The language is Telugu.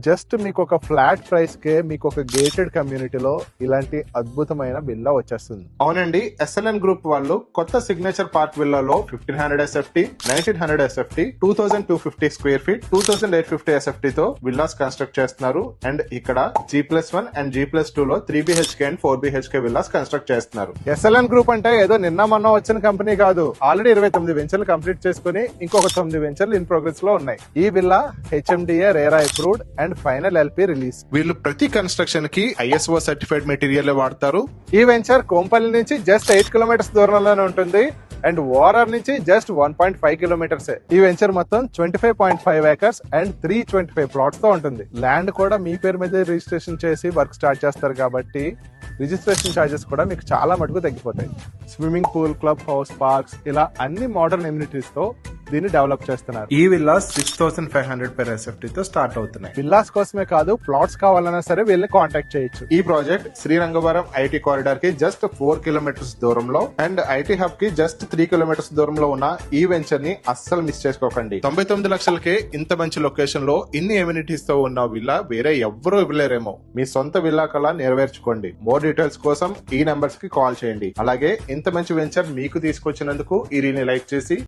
జస్ట్ మీకు ఒక ఫ్లాట్ ప్రైస్ కే మీకు ఒక గేటెడ్ కమ్యూనిటీలో ఇలాంటి అద్భుతమైన విల్లా వచ్చేస్తుంది. అవునండి, ఎస్ఎల్ఎన్ గ్రూప్ వాళ్ళు కొత్త సిగ్నేచర్ పార్క్ విల్లాలో 1500 SFT, 1900 SFT, 2250 square feet, 2850 SFT తో విల్లాస్ కన్స్ట్రక్ట్ చేస్తున్నారు. అండ్ ఇక్కడ G+1 అండ్ G+2 లో 3 BHK and 4 BHK villas construct చేస్తున్నారు. ఎస్ఎల్ఎన్ గ్రూప్ అంటే ఏదో నిన్న మొన్న వచ్చిన కంపెనీ కాదు. ఆల్రెడీ 29 వెంచర్లు కంప్లీట్ చేసుకుని ఇంకొక 9 వెంచర్లు ఇన్ ప్రోగ్రెస్ లో ఉన్నాయి. ఈ villa HMDA RERA approved and final LP release. వీళ్ళు ప్రతి కన్స్ట్రక్షన్ కి ISO సర్టిఫైడ్ మెటీరియల్ వాడతారు. ఈ వెంచర్ కోంపల్లి నుంచి జస్ట్ 8 కిలోమీటర్స్ దూరంలోనే ఉంటుంది అండ్ ఓఆర్ఆర్ నుంచి జస్ట్ 1.5 కిలోమీటర్స్. ఈ వెంచర్ మొత్తం 25.5 ఏకర్స్ అండ్ 325 ప్లాట్స్ తో ఉంటుంది. ల్యాండ్ కూడా మీ పేరు మీద రిజిస్ట్రేషన్ చేసి వర్క్ స్టార్ట్ చేస్తారు కాబట్టి రిజిస్ట్రేషన్ ఛార్జెస్ కూడా మీకు చాలా మటుకు తగ్గిపోతాయి. Swimming pool, club house, parks ఇలా అన్ని మోడర్న్ ఎమ్యూనిటీస్ తో దీన్ని డెవలప్ చేస్తున్నారు. ఈ విల్లాస్ 6500 per SFT తో స్టార్ట్ అవుతున్నాయి. విల్లాస్ కోసమే కాదు, ప్లాట్స్ కావాలన్నా సరే వీళ్ళని కాంటాక్ట్ చేయొచ్చు. ఈ ప్రాజెక్ట్ శ్రీరంగవరం ఐటీ కారిడార్ కి జస్ట్ 4 కిలోమీటర్స్ దూరంలో అండ్ ఐటీ హబ్ కి జస్ట్ 3 కిలోమీటర్స్ దూరంలో ఉన్న ఈ వెంచర్ ని అస్సలు మిస్ చేసుకోకండి. 99 లక్షలకే ఇంత మంచి లొకేషన్ లో ఇన్ని ఎమ్యూనిటీస్ తో ఉన్న విల్లా వేరే ఎవ్వరూ ఇవ్వలేరేమో. మీ సొంత విల్లా కళ నెరవేర్చుకోండి. మోర్ డీటెయిల్స్ కోసం ఈ నంబర్స్ కి కాల్ చేయండి. అలాగే ఇంత మంచి వెంచర్ మీకు తీసుకొచ్చినందుకు ఈ రీల్ని లైక్ చేసి